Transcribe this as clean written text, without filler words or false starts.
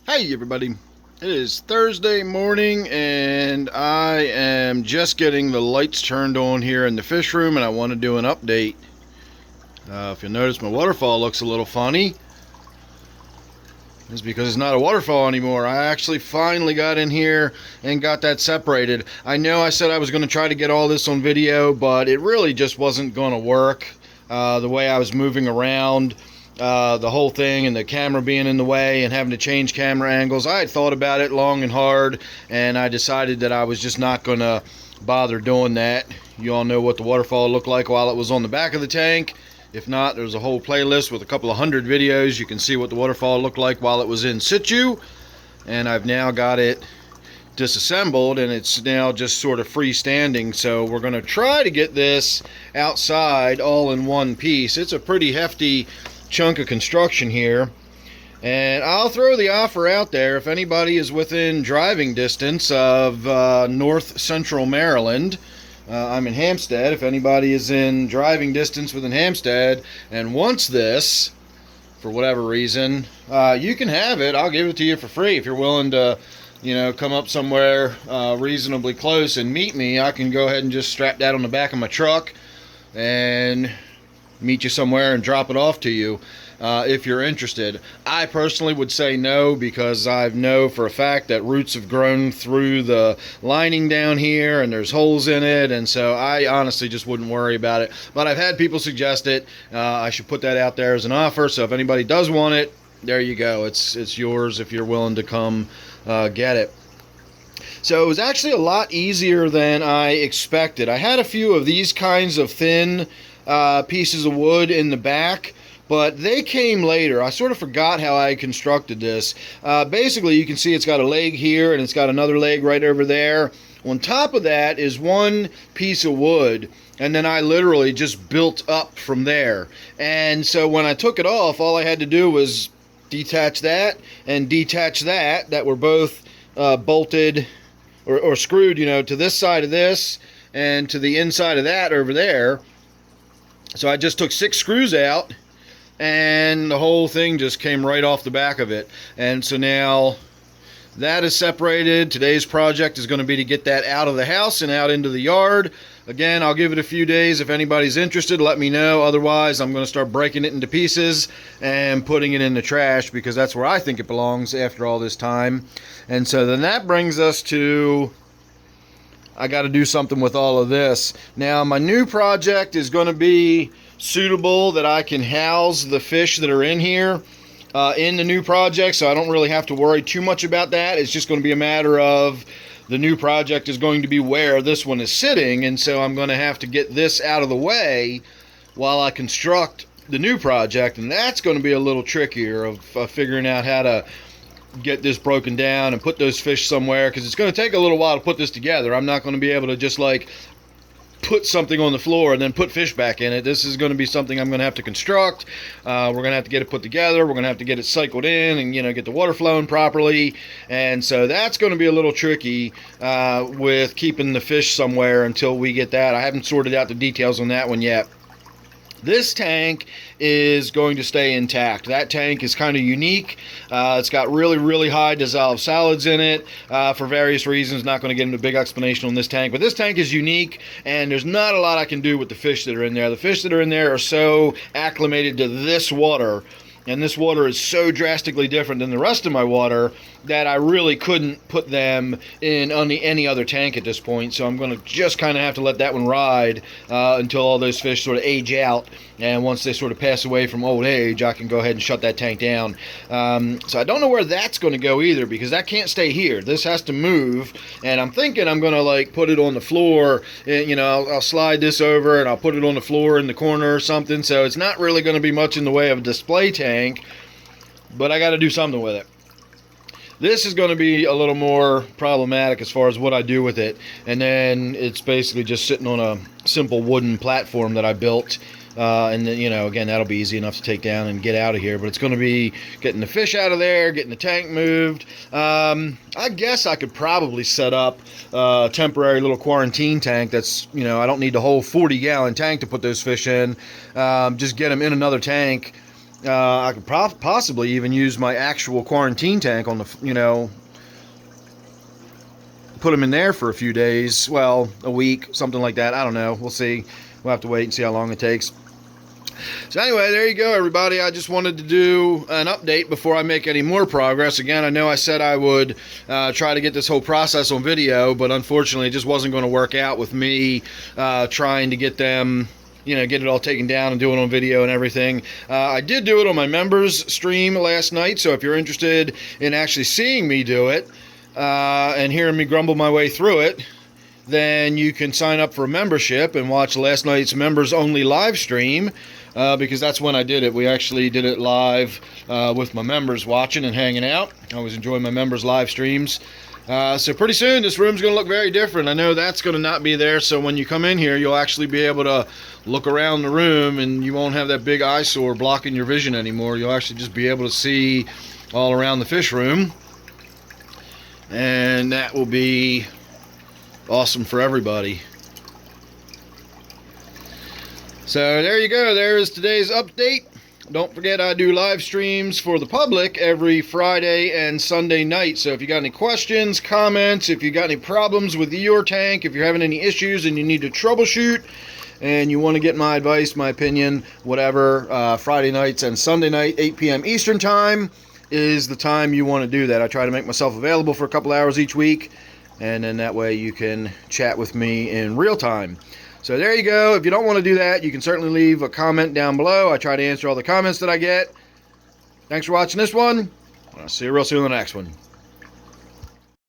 Hey everybody, it is Thursday morning and I am just getting the lights turned on here in the fish room, and I want to do an update. If you'll notice, my waterfall looks a little funny. It's because it's not a waterfall anymore. I actually finally got in here and got that separated. I know I said I was going to try to get all this on video, but it really just wasn't going to work. The way I was moving around, the whole thing, and the camera being in the way and having to change camera angles. I had thought about it long and hard, and I decided that I was just not going to bother doing that. You all know what the waterfall looked like while it was on the back of the tank. If not, there's a whole playlist with a couple of hundred videos. You can see what the waterfall looked like while it was in situ. And I've now got it disassembled, and it's now just sort of freestanding. So we're going to try to get this outside all in one piece. It's a pretty hefty chunk of construction here. And I'll throw the offer out there. If anybody is within driving distance of north central Maryland, I'm in Hampstead. If anybody is in driving distance within Hampstead and wants this for whatever reason, you can have it. I'll give it to you for free. If you're willing to, come up somewhere reasonably close and meet me, I can go ahead and just strap that on the back of my truck and meet you somewhere and drop it off to you. If you're interested. I personally would say no, because I know for a fact that roots have grown through the lining down here and there's holes in it, and so I honestly just wouldn't worry about it. But I've had people suggest it. I should put that out there as an offer, so if anybody does want it, there you go. It's yours if you're willing to come get it. So it was actually a lot easier than I expected. I had a few of these kinds of thin pieces of wood in the back, but they came later. I sort of forgot how I constructed this. Basically, you can see it's got a leg here and it's got another leg right over there. On top of that is one piece of wood, and then I literally just built up from there. And so when I took it off, all I had to do was detach that and detach that were both bolted or screwed, to this side of this and to the inside of that over there. So I just took 6 screws out, and the whole thing just came right off the back of it. And so now that is separated. Today's project is going to be to get that out of the house and out into the yard. Again, I'll give it a few days. If anybody's interested, let me know. Otherwise, I'm going to start breaking it into pieces and putting it in the trash, because that's where I think it belongs after all this time. And so then that brings us to, I got to do something with all of this. Now, my new project is going to be suitable that I can house the fish that are in here in the new project, so I don't really have to worry too much about that. It's just going to be a matter of the new project is going to be where this one is sitting, and so I'm going to have to get this out of the way while I construct the new project, and that's going to be a little trickier of figuring out how to get this broken down and put those fish somewhere, because it's going to take a little while to put this together. I'm not going to be able to just like put something on the floor and then put fish back in it. This is going to be something I'm going to have to construct. We're going to have to get it put together. We're going to have to get it cycled in and get the water flowing properly, and so that's going to be a little tricky with keeping the fish somewhere until we get that. I haven't sorted out the details on that one yet. This tank is going to stay intact. That tank is kind of unique. It's got really, really high dissolved solids in it for various reasons. Not going to get into a big explanation on this tank, but this tank is unique, and there's not a lot I can do with the fish that are in there. The fish that are in there are so acclimated to this water, and this water is so drastically different than the rest of my water that I really couldn't put them in any other tank at this point. So I'm going to just kind of have to let that one ride until all those fish sort of age out. And once they sort of pass away from old age, I can go ahead and shut that tank down. So I don't know where that's going to go either, because that can't stay here. This has to move. And I'm thinking I'm going to like put it on the floor. I'll slide this over and I'll put it on the floor in the corner or something. So it's not really going to be much in the way of a display tank, but I got to do something with it. This is going to be a little more problematic as far as what I do with it. And then it's basically just sitting on a simple wooden platform that I built. And then, again, that'll be easy enough to take down and get out of here. But it's going to be getting the fish out of there, getting the tank moved. I guess I could probably set up a temporary little quarantine tank that's, I don't need the whole 40-gallon tank to put those fish in. Just get them in another tank I could possibly even use my actual quarantine tank on the, put them in there for a few days. Well, a week, something like that. I don't know. We'll see. We'll have to wait and see how long it takes. So anyway, there you go, everybody. I just wanted to do an update before I make any more progress. Again, I know I said I would try to get this whole process on video, but unfortunately it just wasn't going to work out with me trying to get them, get it all taken down and do it on video and everything. I did do it on my members stream last night, so if you're interested in actually seeing me do it and hearing me grumble my way through it, then you can sign up for a membership and watch last night's members only live stream, because that's when I did it. We actually did it live with my members watching and hanging out. I always enjoy my members live streams. So pretty soon this room's going to look very different. I know that's going to not be there, so when you come in here you'll actually be able to look around the room and you won't have that big eyesore blocking your vision anymore. You'll actually just be able to see all around the fish room, and that will be awesome for everybody. So there you go. There is today's update. Don't forget, I do live streams for the public every Friday and Sunday night. So if you got any questions, comments, if you got any problems with your tank, if you're having any issues and you need to troubleshoot and you want to get my advice, my opinion, whatever, Friday nights and Sunday night, 8 p.m. Eastern time is the time you want to do that. I try to make myself available for a couple hours each week, and then that way you can chat with me in real time. So there you go. If you don't want to do that, you can certainly leave a comment down below. I try to answer all the comments that I get. Thanks for watching this one. I'll see you real soon in the next one.